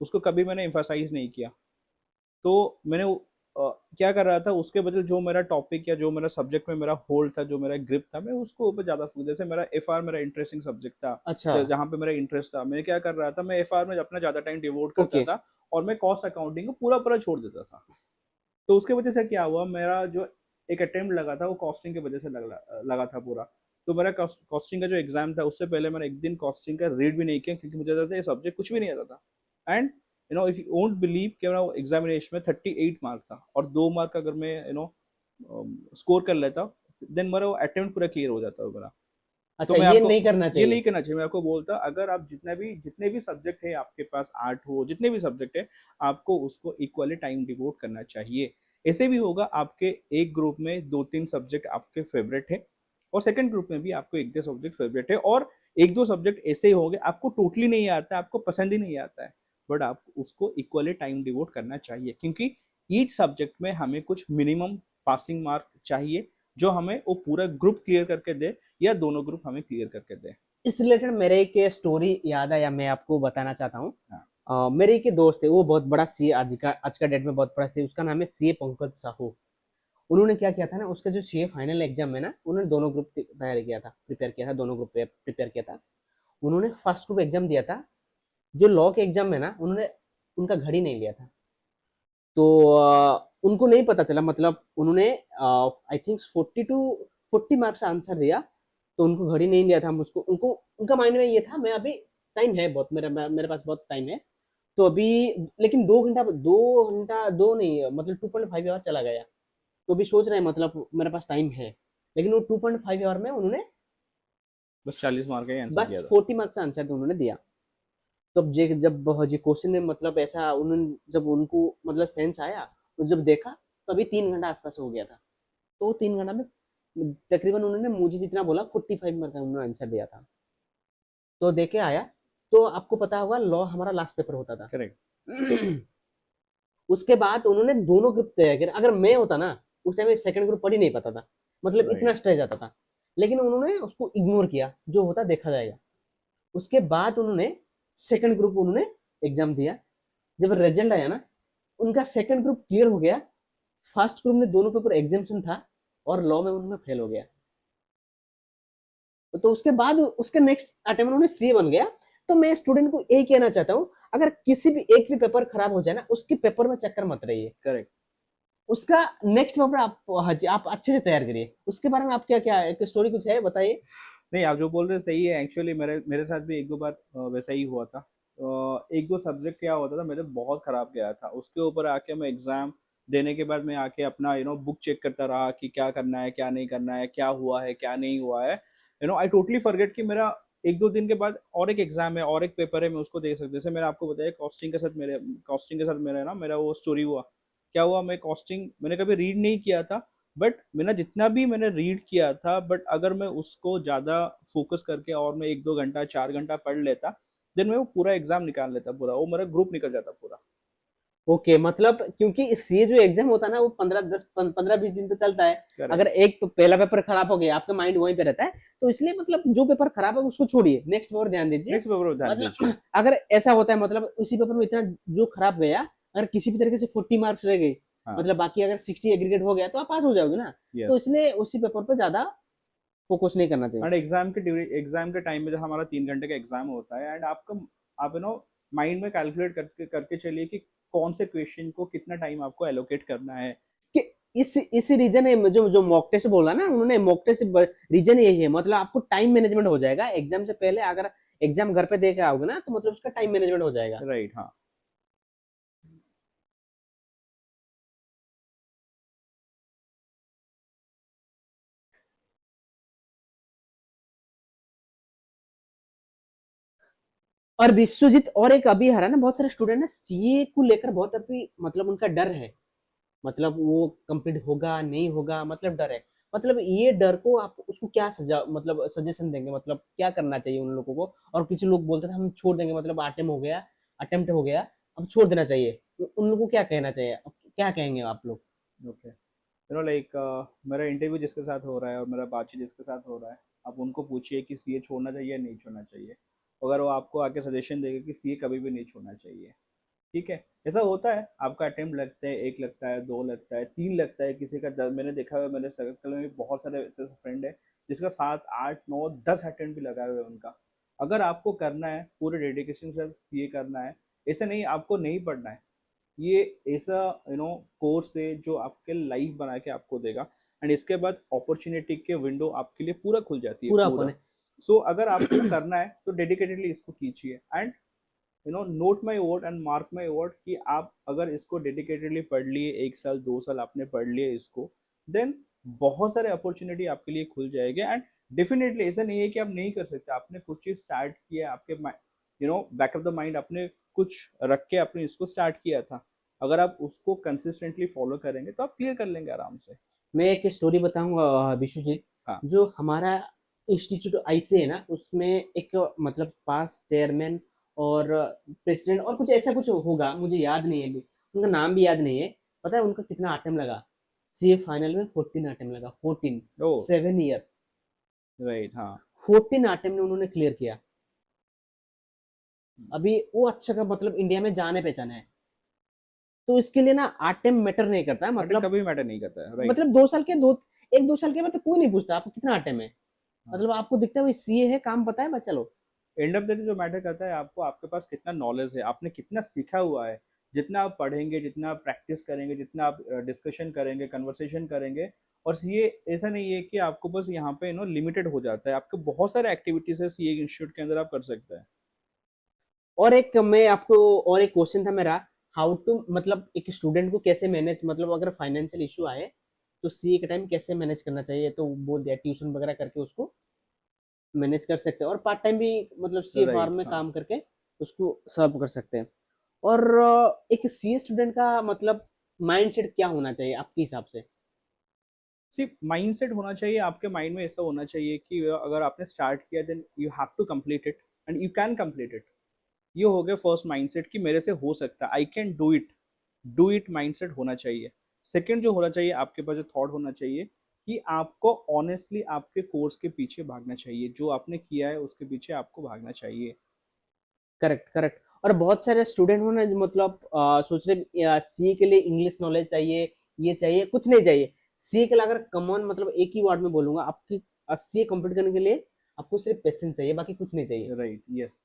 उसको कभी मैंने एम्फासाइज नहीं किया। तो मैंने क्या कर रहा था, उसके बदले जो मेरा टॉपिक या जो मेरा सब्जेक्ट में मेरा होल्ड था, जो मेरा ग्रिप था, मैं उसको ऊपर ज़्यादा जैसे मेरा एफआर मेरा इंटरेस्टिंग सब्जेक्ट था, अच्छा। जहाँ पे मेरा इंटरेस्ट था, मैं क्या कर रहा था, मैं एफआर में अपना ज़्यादा टाइम डिवोट करता ओके। था और मैं कॉस्ट अकाउंटिंग को पूरा पूरा छोड़ देता था। तो उसके वजह से क्या हुआ, मेरा जो एक अटेम्प्ट लगा था वो कॉस्टिंग की वजह से लगा था पूरा। तो मेरा कॉस्टिंग का जो एग्जाम था, उससे पहले मैंने एक दिन कॉस्टिंग का रीड भी नहीं किया, क्योंकि मुझे लगता था ये सब्जेक्ट कुछ भी नहीं आता था। And if you won't believe कि मेरा एग्जामिनेशन में 38 मार्क था, और 2 मार्क अगर मैं स्कोर कर लेता, देन मेरा वो अटेम्प्ट पूरा क्लियर हो जाता मेरा। तो अच्छा, मैं ये आपको नहीं करना ये नहीं चाहिए। करना चाहिए। मैं आपको बोलता, अगर आप जितने भी सब्जेक्ट है आपके पास, आर्ट हो, जितने भी सब्जेक्ट है, आपको उसको इक्वली टाइम डिवोट करना चाहिए। ऐसे भी होगा आपके एक ग्रुप में 2-3 सब्जेक्ट आपके फेवरेट है, और सेकंड ग्रुप में भी आपको 1-2 सब्जेक्ट फेवरेट है, और 1-2 सब्जेक्ट ऐसे ही होंगे आपको टोटली नहीं आता है, आपको पसंद ही नहीं आता है। बट आप उसको इक्वली टाइम डिवोट करना चाहिए, क्योंकि ईच सब्जेक्ट में हमें कुछ मिनिमम पासिंग मार्क चाहिए, जो हमें वो पूरा ग्रुप क्लियर करके दे, या दोनों ग्रुप हमें क्लियर करके दे। इस रिलेटेड मेरे एक स्टोरी याद है, या मैं आपको बताना चाहता हूँ। हाँ। मेरे एक दोस्त है, वो बहुत बड़ा सीए, आज का डेट में बहुत बड़ा सीए, उसका नाम है सीए पंकज साहू। उन्होंने क्या किया था ना, उसका जो सीए फाइनल एग्जाम है ना, उन्होंने दोनों ग्रुप तैयारी किया था, प्रिपेयर किया था, दोनों ग्रुप प्रिपेयर किया था। उन्होंने फर्स्ट ग्रुप एग्जाम दिया था। जो लॉ के एग्जाम में ना, उन्होंने उनका घड़ी नहीं लिया था। तो उनको नहीं पता चला, मतलब उन्होंने आई थिंक 40 मार्क्स आंसर दिया। तो उनको घड़ी नहीं लिया था, मुझको उनको उनका माइंड में ये था, मैं अभी टाइम है बहुत, मेरे पास बहुत टाइम है। तो अभी, लेकिन 2 घंटा दो नहीं, मतलब 2.5 आवर चला गया। तो अभी सोच रहे हैं, मतलब मेरे पास टाइम है, लेकिन वो 2.5 आवर में उन्होंने बस 40 मार्क का आंसर बस दिया था। 40 मार्क्स आंसर उन्होंने दिया। तब जब जी क्वेश्चन में मतलब ऐसा उन्होंने, जब उनको मतलब सेंस आया, तो जब देखा, तो अभी 3 घंटा आसपास हो गया था। तो 3 घंटा में तकरीबन उन्होंने मुझे जितना बोला 45 मार्क का उन्होंने आंसर दिया था। तो दे के आया। तो आपको पता होगा, लॉ हमारा लास्ट पेपर होता था। करेक्ट। उसके बाद उन्होंने दोनों ग्रुप तैयार किया। अगर मैं होता ना, उस टाइम में सेकंड ग्रुप पढ़ ही नहीं पाता था, मतलब इतना राइट। स्ट्रेस आता था। लेकिन उन्होंने उसको इग्नोर किया, जो होता देखा जाएगा। उसके बाद उन्होंने सेकंड ग्रुप उन्होंने एग्जाम दिया। जब रिजल्ट आया ना, उनका सेकंड ग्रुप क्लियर हो गया। फर्स्ट ग्रुप में दोनों पेपर एग्जामेशन था, और लॉ में उन्होंने फेल हो गया। तो उसके बाद उसके नेक्स्ट अटेम्प्ट उन्होंने सी बन गया। तो मैं स्टूडेंट को यही कहना चाहता हूँ, अगर किसी भी एक भी पेपर खराब हो जाए ना, उसके पेपर में चक्कर मत रहिए। करेक्ट। उसका नेक्स्ट पेपर आप, हाँ जी, आप अच्छे से तैयार करिए। उसके बारे में आप क्या क्या एक स्टोरी कुछ है, बताइए। नहीं, आप जो बोल रहे हैं सही है। एक्चुअली मेरे मेरे साथ भी 1-2 बार वैसा ही हुआ था। 1-2 सब्जेक्ट क्या होता था, मेरे बहुत खराब गया था, उसके ऊपर आके मैं एग्जाम देने के बाद मैं आके अपना बुक चेक करता रहा कि क्या करना है, क्या नहीं करना है, क्या हुआ है, क्या नहीं हुआ है। आई टोटली फॉरगेट कि मेरा 1-2 दिन के बाद और एक एग्जाम है, और एक पेपर है, मैं उसको दे सकता। जैसे मैंने आपको बताया, कॉस्टिंग के साथ मेरा ना मेरा वो स्टोरी हुआ। क्या हुआ, मैं कॉस्टिंग मैंने कभी रीड नहीं किया था, बट मैंने जितना भी मैंने रीड किया था, बट अगर मैं उसको ज़्यादा फोकस करके और मैं 1-2 घंटा 4 घंटा पढ़ लेता, देन मैं वो पूरा एग्जाम निकाल लेता, पूरा वो मेरा ग्रुप निकल जाता पूरा। ओके, मतलब क्योंकि सीए जो एग्जाम होता है ना वो 15-20 दिन तो चलता है। करेक्ट। अगर एक पहला पेपर खराब हो गया, आपका माइंड वहीं पे रहता है, तो इसलिए मतलब जो पेपर खराब है उसको छोड़िए, नेक्स्ट पेपर ध्यान दीजिए। नेक्स्ट पेपर पर ध्यान दीजिए। मतलब अगर ऐसा होता है, मतलब उसी पेपर में इतना जो खराब गया, अगर किसी भी तरीके से 40 मार्क्स रह गई, हाँ। मतलब बाकी अगर 60 एग्रीगेट हो गया तो आप पास हो जाओगे ना। तो यस। इसलिए उसी पेपर पर ज्यादा फोकस नहीं करना चाहिए। एंड एग्जाम के टाइम में जब हमारा 3 घंटे का एग्जाम होता है, एंड आपका आप माइंड में कैलकुलेट करके करके चलिए कि कौन से क्वेश्चन को कितना टाइम आपको एलोकेट करना है। कि इस रीजन है, जो जो मॉक टेस्ट बोला ना उन्होंने, मॉक टेस्ट रीजन यही है, मतलब आपको टाइम मैनेजमेंट हो जाएगा एग्जाम से पहले। अगर एग्जाम घर पे दे के आओगे ना तो मतलब उसका टाइम मैनेजमेंट हो जाएगा। राइट। हाँ। और विश्वजीत, और एक अभी हरा ना, बहुत सारे स्टूडेंट ना सीए को लेकर बहुत अभी मतलब उनका डर है, मतलब वो कंप्लीट होगा नहीं होगा, मतलब डर है। मतलब ये डर को आप उसको क्या सजा, मतलब सजेशन देंगे, मतलब क्या करना चाहिए उन लोगों को? और कुछ लोग बोलते थे हम छोड़ देंगे, मतलब अटेम्प्ट हो गया, अब छोड़ देना चाहिए, तो उन लोगों को क्या कहना चाहिए? अब क्या कहेंगे आप लोग? ओके। लाइक मेरा इंटरव्यू जिसके साथ हो रहा है और मेरा बातचीत जिसके साथ हो रहा है, आप उनको पूछिए कि सीए छोड़ना चाहिए या नहीं छोड़ना चाहिए। अगर वो आपको आके सजेशन देगा कि सीए कभी भी नहीं छोड़ना चाहिए, ठीक है। ऐसा होता है, आपका अटेम्प्ट लगता है, एक लगता है, दो लगता है, तीन लगता है, किसी का मैंने देखा हुआ है, मेरे सर्कल में भी बहुत सारे ऐसे फ्रेंड है जिसका 7 8 9 10 अटेम्प्ट भी लगा हुआ है उनका। अगर आपको करना है पूरे डेडिकेशन के साथ सीए करना है, ऐसे नहीं आपको नहीं पढ़ना है। ये ऐसा कोर्स है जो आपके लाइफ बना के आपको देगा, एंड इसके बाद अपॉर्चुनिटी के विंडो आपके लिए पूरा खुल जाती है पूरा पूरा। अपन है। सो अगर आपको करना है तो डेडिकेटेडली इसको कीजिए, and note my word and mark my word कि आप अगर इसको डेडिकेटेडली पढ़ लिए, 1 साल 2 साल आपने पढ़ लिए इसको, देन बहुत सारे अपॉर्चुनिटी आपके लिए खुल जाएंगे। एंड डेफिनेटली ऐसा नहीं है कि आप नहीं कर सकते, आपने कुछ चीज स्टार्ट किया, आपके बैक ऑफ द माइंड आपने कुछ रख के आपने इसको स्टार्ट किया था। अगर आप उसको कंसिस्टेंटली फॉलो करेंगे तो आप क्लियर कर लेंगे आराम से। मैं एक स्टोरी बताऊंगा विश्वजीत। हाँ। जो हमारा इंस्टीट्यूट आईसी है ना, उसमें एक मतलब पास चेयरमैन और प्रेसिडेंट और कुछ ऐसा कुछ होगा, मुझे याद नहीं है अभी, उनका नाम भी याद नहीं है। पता है उनका कितना अटेम्प्ट लगा? सीए फाइनल में 14 अटेम्प्ट लगा, 14, ओ। 7 ईयर, राइट। हाँ। 14 अटेम्प्ट में उन्होंने क्लियर किया। अभी वो अच्छा का मतलब इंडिया में जाने पहचाने है। तो इसके लिए ना अटेम्प्ट मैटर नहीं करता है, अटेम्प्ट मतलब कभी मैटर नहीं करता है। राइट। मतलब 2 साल के दो, 1-2 साल के बाद तो कोई नहीं पूछता आपको कितना अटेम्प्ट है। हाँ। मतलब आपको दिखता है भाई सीए है, काम पता है, बस चलो। एंड ऑफ द डे जो मैटर करता है आपको, आपके पास कितना नॉलेज है, आपने कितना सीखा हुआ है। जितना आप पढ़ेंगे, जितना आप प्रैक्टिस करेंगे, जितना आप डिस्कशन करेंगे, कन्वर्सेशन करेंगे। और सीए ऐसा नहीं है कि आपको बस यहाँ पे लिमिटेड हो जाता है, आपके बहुत सारे एक्टिविटीज है सीए इंस्टीट्यूट के अंदर आप कर सकते हैं। और एक मैं आपको, और एक क्वेश्चन था मेरा, हाउ टू, मतलब एक स्टूडेंट को कैसे मैनेज, मतलब अगर फाइनेंशियल इशू आए तो सीए के टाइम कैसे मैनेज करना चाहिए? तो बोल दिया ट्यूशन वगैरह करके उसको मैनेज कर सकते हैं, और पार्ट टाइम भी मतलब सीए फार्म राइट। में हाँ। काम करके उसको सर्व कर सकते हैं। और एक सीए स्टूडेंट का मतलब माइंडसेट क्या होना चाहिए आपके हिसाब से? सिर्फ माइंडसेट होना चाहिए आपके माइंड में, ऐसा होना चाहिए कि अगर आपने स्टार्ट किया then you have to complete it, and you can complete it. ये हो गया फर्स्ट माइंडसेट कि मेरे से हो सकता है, I can do it. Do it mindset होना चाहिए। सेकंड जो होना चाहिए आपके पास, जो थॉट होना चाहिए कि आपको ऑनेस्टली आपके कोर्स के पीछे भागना चाहिए, जो आपने किया है उसके पीछे आपको भागना चाहिए। Correct, correct. और बहुत सारे स्टूडेंट हो ना जो मतलब सोच रहे सीए के लिए इंग्लिश नॉलेज चाहिए, ये चाहिए, कुछ नहीं चाहिए। सीए के लिए अगर कॉमन मतलब एक ही वर्ड में बोलूंगा, आपकी सीए कंप्लीट करने के लिए आपको सिर्फ पेशेंस चाहिए, बाकी कुछ नहीं चाहिए। राइट। यस।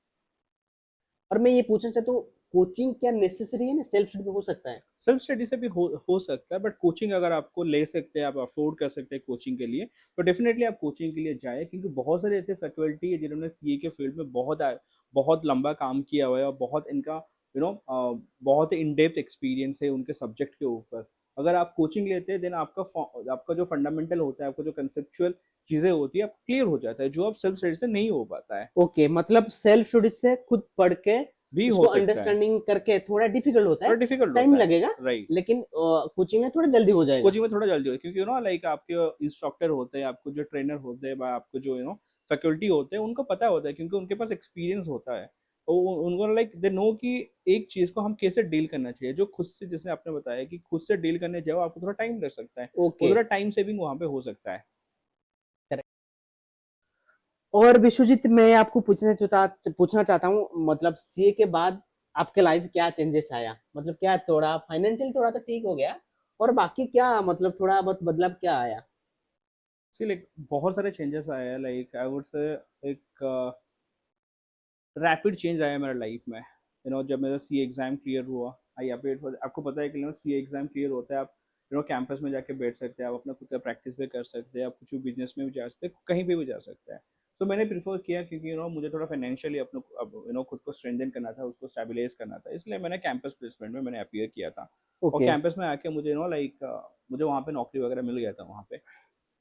और मैं ये पूछना चाहता हूँ, कोचिंग क्या नेसेसरी है ना, सेल्फ स्टडी हो सकता है? सेल्फ स्टडी से भी हो सकता है, बट कोचिंग अगर आपको ले सकते हैं, आप अफोर्ड कर सकते हैं कोचिंग के लिए, तो डेफिनेटली आप कोचिंग के लिए जाए, क्योंकि बहुत सारे ऐसे फैकल्टी है जिन्होंने सीए के फील्ड में बहुत लंबा काम किया हुआ है, और बहुत इनका बहुत इन डेप्थ एक्सपीरियंस है उनके सब्जेक्ट के ऊपर। अगर आप कोचिंग लेते हैं देन आपका जो फंडामेंटल होता है, आपका जो कंसेप्चुअल चीज़ें होती है, आप क्लियर हो जाता है, जो आप सेल्फ स्टडी से नहीं हो पाता है। ओके, मतलब सेल्फ स्टडी से खुद पढ़ के भी उसको हो सकता है। अंडरस्टैंडिंग करके थोड़ा डिफिकल्ट होता है, थोड़ा डिफिकल्ट टाइम होता है। लगेगा, राइट। लेकिन कोचिंग में थोड़ा जल्दी हो जाएगा। कोचिंग में थोड़ा जल्दी होता है, क्योंकि लाइक आपके इंस्ट्रक्टर होते हैं, आपको जो ट्रेनर होते हैं, आपको जो फैकल्टी होते हैं, उनको पता होता है, क्योंकि उनके पास एक्सपीरियंस होता है। उनको लाइक दे नो कि एक चीज को हम कैसे डील करना चाहिए, जो खुद से, जैसे आपने बताया कि खुद से डील करने जाओ आपको थोड़ा टाइम लग सकता है, वो ओके। थोड़ा टाइम सेविंग वहां पे हो सकता है। और विश्वजीत, मैं आपको पूछना चाहता हूँ, मतलब सीए के बाद आपके लाइफ क्या चेंजेस आया, मतलब क्या, थोड़ा फाइनेंशियल थोड़ा तो ठीक हो गया, और बाकी क्या, मतलब थोड़ा बहुत बदलाव क्या आया? सी लाइक बहुत सारे चेंजेस आए हैं, लाइक आई वुड से एक रैपिड चेंज आया मेरे लाइफ में। जब मेरा सी एग्जाम क्लियर हुआ, आई अपडेट, आपको पता है कि सी एग्जाम क्लियर होता है, आप कैंपस में जाके बैठ सकते हैं, आप अपना खुद का प्रैक्टिस भी कर सकते हैं, आप कुछ भी बिजनेस में भी जा सकते हैं, कहीं पे भी जा सकते हैं। तो मैंने प्रीफर किया क्योंकि मुझे थोड़ा फाइनेंशियली अपने खुद को स्ट्रेंथन करना था, उसको स्टेबलाइज करना था, इसलिए मैंने कैंपस प्लेसमेंट में मैंने अपियर किया था। और ओके। कैंपस में आके मुझे लाइक मुझे वहाँ पे नौकरी वगैरह मिल गया था वहाँ पे।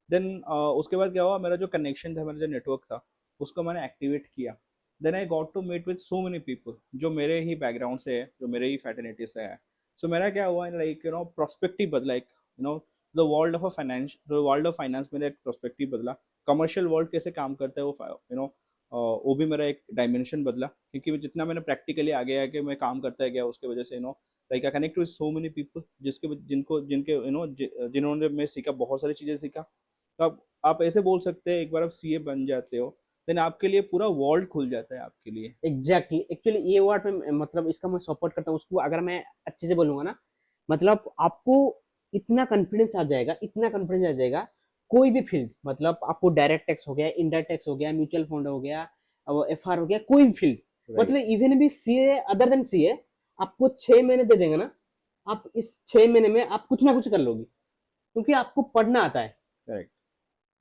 देन उसके बाद क्या हुआ, मेरा जो कनेक्शन था, मेरा जो नेटवर्क था, उसको मैंने एक्टिवेट किया। Then I got to meet with so many people जो मेरे ही बैकग्राउंड से है, जो मेरे ही फैटर्निटी से है। सो मेरा क्या हुआ, लाइक प्रोस्पेक्टिव बदला, एक the world of finance, the world of finance, मेरा एक प्रोस्पेक्टिव बदला। कमर्शियल वर्ल्ड कैसे काम करता है वो वो भी मेरा एक डायमेंशन बदला, क्योंकि जितना मैंने प्रैक्टिकली आगे आके मैं काम करता गया, उसके वजह से like I connect with so many people, जिसके जिनको जिनके जिन्होंने मैं सीखा, बहुत सारी चीज़ें सीखा। तो आप ऐसे बोल सकते हैं, एक बार आप सीए बन जाते हो, देन आपके लिए पूरा वर्ल्ड खुल जाता है आपके लिए। एग्जैक्टली, एक्चुअली ये वर्ड में, मतलब इसका मैं सपोर्ट करता हूँ उसको, अगर मैं अच्छे से बोलूंगा ना, मतलब आपको इतना कॉन्फिडेंस आ जाएगा, इतना कॉन्फिडेंस आ जाएगा, कोई भी फील्ड, मतलब आपको डायरेक्ट टैक्स हो गया, इनडायरेक्ट टैक्स हो गया, म्यूचुअल फंड हो गया, एफआर हो गया, कोई भी फील्ड, मतलब राइट। इवन भी सीए, अदर देन सीए, आपको 6 महीने दे देंगे ना, आप इस 6 महीने में आप कुछ ना कुछ कर लोगे, क्योंकि आपको पढ़ना आता है, करेक्ट।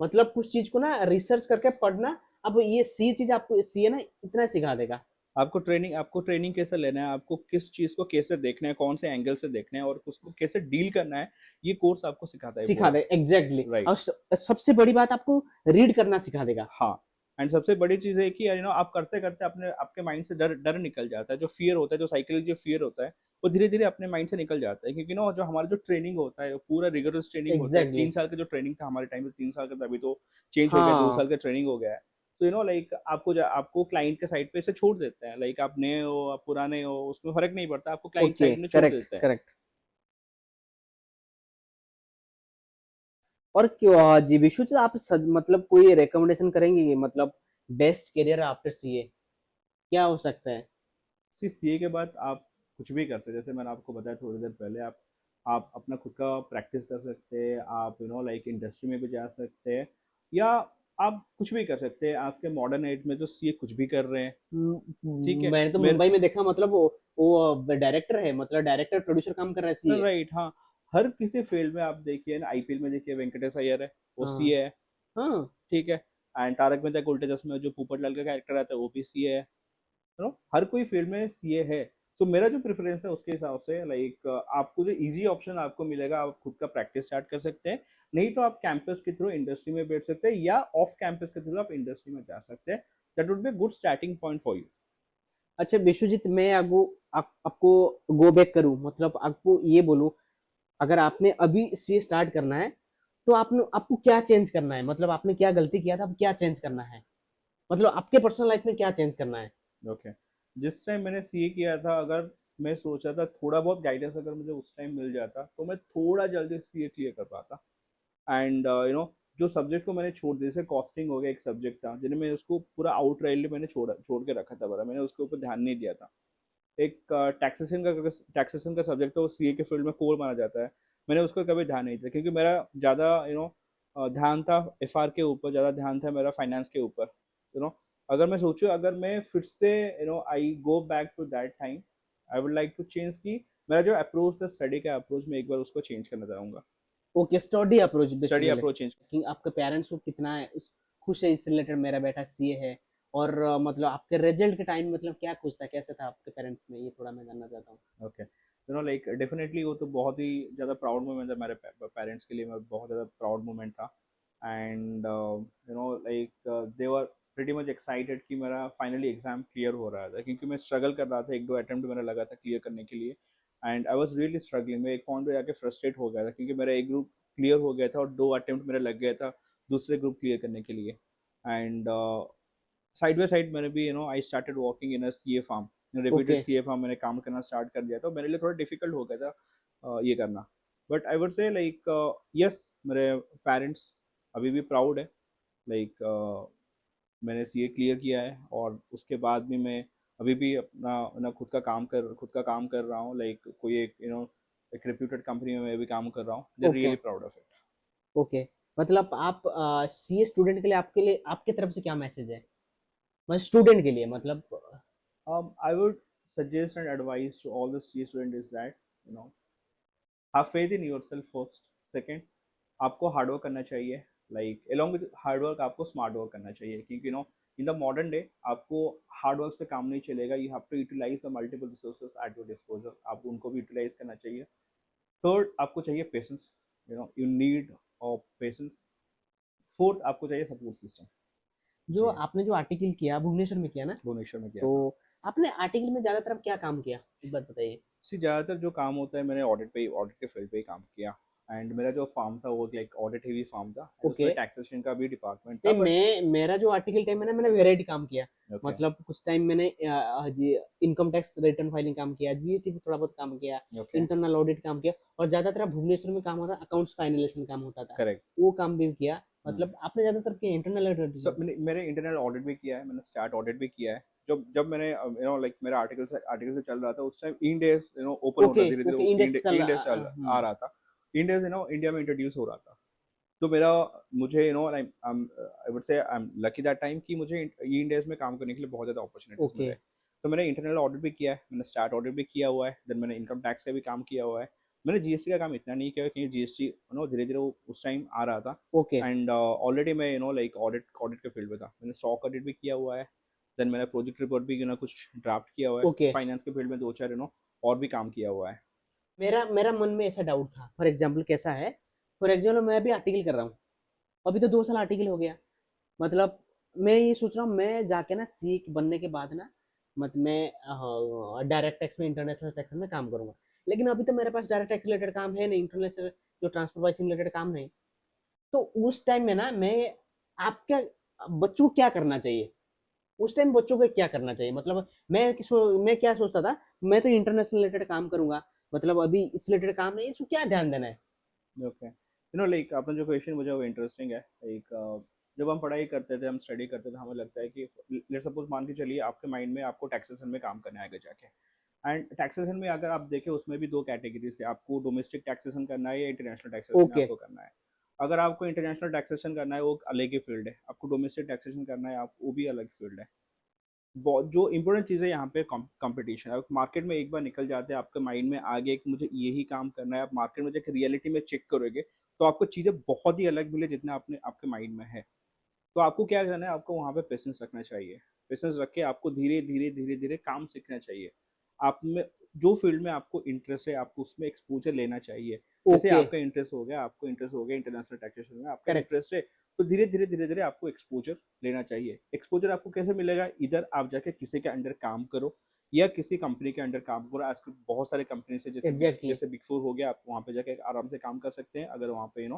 मतलब कुछ चीज को ना रिसर्च करके पढ़ना। अब ये सी चीज आपको सी है ना, इतना सिखा देगा। आपको ट्रेनिंग कैसे लेना है, आपको किस चीज को कैसे देखना है, कौन से एंगल से देखना है, और उसको कैसे डील करना है, ये कोर्स आपको सिखाता है सिखा पूरा। दे एग्जैक्टली exactly। राइट। और सबसे बड़ी बात, आपको रीड करना सिखा देगा। हाँ। एंड सबसे बड़ी चीज है कि आप करते करते अपने आपके माइंड से डर डर निकल जाता है, जो फियर होता है, जो साइकोलॉजी फियर होता है, वो धीरे धीरे अपने माइंड से निकल जाता है, क्योंकि जो हमारा जो ट्रेनिंग होता है, पूरा रिगरस ट्रेनिंग होता है, एग्जैक्टली तीन exactly। साल का जो ट्रेनिंग था हमारे टाइम में, 3 साल का था, अभी तो चेंज हो गया, 2 साल हाँ। का ट्रेनिंग हो गया है। तो लाइक आपको क्लाइंट के साइड पे से छोड़ देते हैं, लाइक आप नए हो आप पुराने हो उसमें फर्क नहीं पड़ता, आपको क्लाइंट ओके, साइड में छोड़ करेक्ट देते हैं। करेक्ट। और क्यों जी विशु जी, आप मतलब कोई रिकमेंडेशन करेंगे, मतलब बेस्ट करियर आफ्टर सीए क्या हो सकता है? सीए के बाद आप कुछ भी कर सकते हैं, जैसे मैंने आपको बताया थोड़ी देर पहले, आप अपना खुद का प्रैक्टिस कर सकते हैं, आप लाइक इंडस्ट्री में भी जा सकते हैं, या आप कुछ भी कर सकते हैं। आज के मॉडर्न एज में जो सीए कुछ भी कर रहे हैं। ठीक है। मैंने तो मेरे मुंबई में देखा, मतलब वो डायरेक्टर है, मतलब डायरेक्टर प्रोड्यूसर काम कर रहा है सीए। राइट, हाँ। हर किसी फील्ड में आप देखिए ना, आईपीएल में देखिए वेंकटेश अय्यर है, वो हाँ सीए है। हाँ। ठीक है। एंड तारक मेहता का उल्टा चश्मा में जो पोपटलाल का कैरेक्टर आता है, वो भी सीए है। हर कोई फील्ड में सीए है। सो मेरा जो प्रेफरेंस है उसके हिसाब से, लाइक आपको जो इजी ऑप्शन आपको मिलेगा, आप खुद का प्रैक्टिस स्टार्ट कर सकते हैं, नहीं तो आप कैंपस के थ्रू इंडस्ट्री में बैठ सकते हैं, या ऑफ कैंपस के थ्रू आप इंडस्ट्री में जा सकते हैं। That would be good starting point for you. अच्छा विश्वजीत, मैं आपको गो बैक करूं, मतलब आपको ये बोलूं, अगर आपने अभी सीए स्टार्ट करना है, तो आपको क्या चेंज करना है, मतलब आपने क्या गलती किया था, अब क्या चेंज करना है, मतलब आपके पर्सनल लाइफ में क्या चेंज करना है? ओके। जिस टाइम मैंने सीए किया था, अगर मैं सोचा था थोड़ा बहुत गाइडेंस अगर मुझे उस टाइम मिल जाता, तो मैं थोड़ा जल्दी सीए क्लियर कर पाता। एंड जो सब्जेक्ट को मैंने छोड़ दिया, जैसे कॉस्टिंग हो गया, एक सब्जेक्ट था जिन्हें मैं उसको पूरा आउटराइटली मैंने छोड़ के रखा था, बरा मैंने उसके ऊपर ध्यान नहीं दिया था। एक टैक्सेशन का सब्जेक्ट था, वो सीए के फील्ड में कोर माना जाता है, मैंने उसको कभी ध्यान नहीं दिया, क्योंकि मेरा ज़्यादा ध्यान था एफआर के ऊपर, ज़्यादा ध्यान था मेरा फाइनेंस के ऊपर। यू नो अगर मैं सोचूं, अगर मैं फिर से I go back to that time, I would like to change की मेरा जो अप्रोच था, स्टडी का अप्रोच, मैं एक बार उसको चेंज करना चाहूँगा। Okay, study approach study basically, approach change. कि आपके पेरेंट्स को कितना है खुश है इस रिलेटेड, मेरा बेटा सीए है, और मतलब आपके रिजल्ट के टाइम मतलब क्या खुश था, कैसे था आपके पेरेंट्स में, ये थोड़ा मैं जानना चाहता हूँ। ओके। लाइक डेफिनेटली वो तो बहुत ही ज़्यादा प्राउड मोमेंट था मेरे पेरेंट्स के लिए, मैं बहुत ज़्यादा प्राउड मोमेंट था। And like they were pretty much excited कि मेरा फाइनली एग्जाम क्लियर हो रहा था, क्योंकि मैं स्ट्रगल कर रहा था, एक दो अटेम्प्ट मेरा लगा था क्लियर करने के लिए। And I was really struggling, मैं एक पॉइंट पे जाके फ्रस्ट्रेट हो गया था, क्योंकि मेरा एक ग्रुप क्लियर हो गया था और 2 अटेम्प्ट मेरा लग गया था दूसरे ग्रुप क्लियर करने के लिए। एंड साइड बाय साइड मैंने भी I started working in a CA firm, reputed okay, CA firm मैंने काम करना स्टार्ट कर दिया, तो मेरे लिए थोड़ा डिफिकल्ट हो गया था ये करना। But I would say like yes, मेरे पेरेंट्स अभी भी प्राउड है, लाइक मैंने सीए क्लियर किया है और उसके बाद भी मैं अभी भी अपना ना खुद का काम कर रहा हूँ, लाइक कोई एक एक रेप्यूटेड कंपनी में मैं भी काम कर रहा हूँ। They okay, really proud of it. Okay. मतलब आप सीए स्टूडेंट के लिए आपके तरफ से क्या मैसेज है? मतलब स्टूडेंट के लिए मतलब I would suggest and advise to all the CA student is that you know have faith in yourself first. Second, आपको हार्ड वर्क करना चाहिए, like along with hard work आपको स्मार्ट वर्क करना चाहिए, क्योंकि इन द मॉडर्न डे आपको hard work से काम नहीं चलेगा। You have to utilize the multiple resources at your disposal, आपको उनको भी यूटिलाइज करना चाहिए। थर्ड, आपको चाहिए patience, you need of patience. Fourth, आपको चाहिए सपोर्ट सिस्टम। जो जी हाँ, आपने जो आर्टिकल किया भुवनेश्वर में किया ना, भुवनेश्वर में किया तो था। आपने आर्टिकल में ज्यादातर अब क्या काम किया, एक बात बताइए। सी ज़्यादातर जो काम होता है मैंने ऑडिट के फील्ड पे ही काम किया। एंड मेरा जो फार्म था वो लाइक ऑडिट हेवी फार्म था, and ओके। उसमें टैक्सेशन का भी डिपार्टमेंट था, नहीं, बट मेरा जो आर्टिकल टाइम है ना, मैंने वेराइटी काम किया। ओके मतलब कुछ टाइम मैंने जी इनकम टैक्स रिटर्न फाइलिंग काम किया, जीएसटी पे थोड़ा बहुत काम किया, ओके इंटरनल ऑडिट काम किया, और ज्यादातर भुवनेश्वर में काम होता अकाउंट्स फाइनलेशन काम होता था, करेक्ट। वो काम भी किया। मतलब आपने ज्यादातर किया इंटरनल ऑडिट? सब मैंने इंटरनल ऑडिट भी किया है, मैंने स्टार्ट ऑडिट भी किया है। जब जब मैंने लाइक मेरा आर्टिकल से चल रहा था उस टाइम इन डेज ओपन हो ओके, रहा, धीरे धीरे ओके, वो इंडेक्स चल इन डेज चल आ रहा था। इन डेज इंडिया में इंट्रोड्यूस हो रहा था। तो मेरा मुझे I would say I am lucky that time कि मुझे इन डेज में काम करने के लिए बहुत ज़्यादा अपॉर्चुनिटीज ओके, मिले। तो मैंने इंटरनल ऑडिट भी किया है, मैंने स्टार्ट ऑडिट भी किया हुआ है, देन मैंने इनकम टैक्स का भी काम किया हुआ है। मैंने जीएसटी का काम इतना नहीं किया क्योंकि जीएसटी धीरे धीरे वो उस टाइम आ रहा था। ओके। एंड ऑलरेडी मैं लाइक ऑडिट ऑडिट के फील्ड में था, मैंने स्टॉक ऑडिट भी किया हुआ है। देन मैंने प्रोजेक्ट रिपोर्ट भी कुछ ड्राफ्ट किया हुआ है। ओके, फाइनेंस के फील्ड में दो चार और भी काम किया हुआ है। मेरा मेरा मन में ऐसा डाउट था, फॉर एग्जाम्पल कैसा है, फॉर एग्जाम्पल मैं अभी आर्टिकल कर रहा हूँ, अभी तो 2 साल आर्टिकल हो गया। मतलब मैं ये सोच रहा हूँ मैं जाके ना सी बनने के बाद ना, मतलब मैं डायरेक्ट टैक्स में इंटरनेशनल टैक्स में काम करूंगा। लेकिन अभी तो मेरे पास डायरेक्ट टैक्स रिलेटेड काम है नहीं, इंटरनेशनल जो ट्रांसफर प्राइसिंग रिलेटेड काम नहीं। तो उस टाइम में ना मैं आपके बच्चों को क्या करना चाहिए, उस टाइम बच्चों को क्या करना चाहिए? मतलब मैं क्या सोचता था, मैं तो इंटरनेशनल रिलेटेड काम करूंगा, मतलब अभी इस रिलेटेड काम नहीं, इसको क्या ध्यान देना है? ओके, लाइक आपने जो क्वेश्चन मुझे वो इंटरेस्टिंग है। एक जब हम पढ़ाई करते थे, हम स्टडी करते थे, हमें लगता है कि लेट्स सपोज मान के चलिए आपके माइंड में आपको टैक्सेशन में काम करना है आगे जाके। एंड टैक्सेशन में अगर आप देखें उसमें भी दो कैटेगरीज है, आपको डोमेस्टिक टैक्सेशन करना है या इंटरनेशनल टैक्सेशन ओके, आपको करना है। अगर आपको इंटरनेशनल टैक्सेशन करना है वो अलग ही फील्ड है, आपको डोमेस्टिक टैक्सेशन करना है आप वो भी अलग फील्ड है। जो इंपॉर्टेंट चीज़ है यहाँ पे कंपटीशन। आप मार्केट में एक बार निकल जाते हैं, आपके माइंड में आ गया कि मुझे यही काम करना है, आप मार्केट में जाकर रियलिटी में चेक करोगे तो आपको चीज़ें बहुत ही अलग मिले जितना आपने आपके माइंड में है। तो आपको क्या करना है, आपको वहाँ पे पेशेंस रखना चाहिए। पेशेंस रख के आपको धीरे धीरे धीरे धीरे काम सीखना चाहिए। आप में जो फील्ड में आपको इंटरेस्ट है आपको उसमें एक्सपोजर लेना चाहिए। जैसे ओके, आपको इंटरेस्ट हो गया इंटरनेशनल टैक्सेशन में, आपका करेक्ट। इंटरेस्ट है, तो धीरे धीरे आपको एक्सपोजर लेना चाहिए। एक्सपोजर आपको कैसे मिलेगा, इधर आप जाके किसी के अंडर काम करो या किसी कंपनी के अंडर काम करो। आजकल बहुत सारे कंपनी है, एग्जैक्टली, जैसे बिग फोर हो गया, आप वहाँ पे जाके आराम से काम कर सकते हैं। अगर वहाँ पे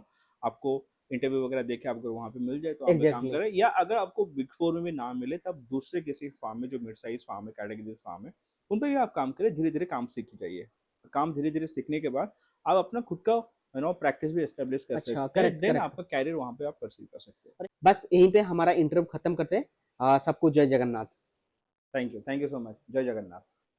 आपको इंटरव्यू वगैरह देके आपको वहाँ पे मिल जाए तो वहाँ पे काम एग्जैक्टली। करें, या अगर आपको बिग फोर में भी ना मिले तब दूसरे किसी फार्म में जो मिड साइज फार्म है, कैटेगरीज फार्म है, उन पर भी आप काम करें। धीरे धीरे काम सीख जाइए। काम धीरे धीरे सीखने के बाद आप अपना खुद का प्रैक्टिस भी एस्टेब्लिश कर अच्छा, सकते हैं, करेक्ट, देन करेक्ट। आपका कैरियर वहाँ पे आप परसीव कर सकते हैं। बस यहीं पे हमारा इंटरव्यू खत्म करते हैं। सबको जय Jagannath. Thank you so much. जय जगन्नाथ।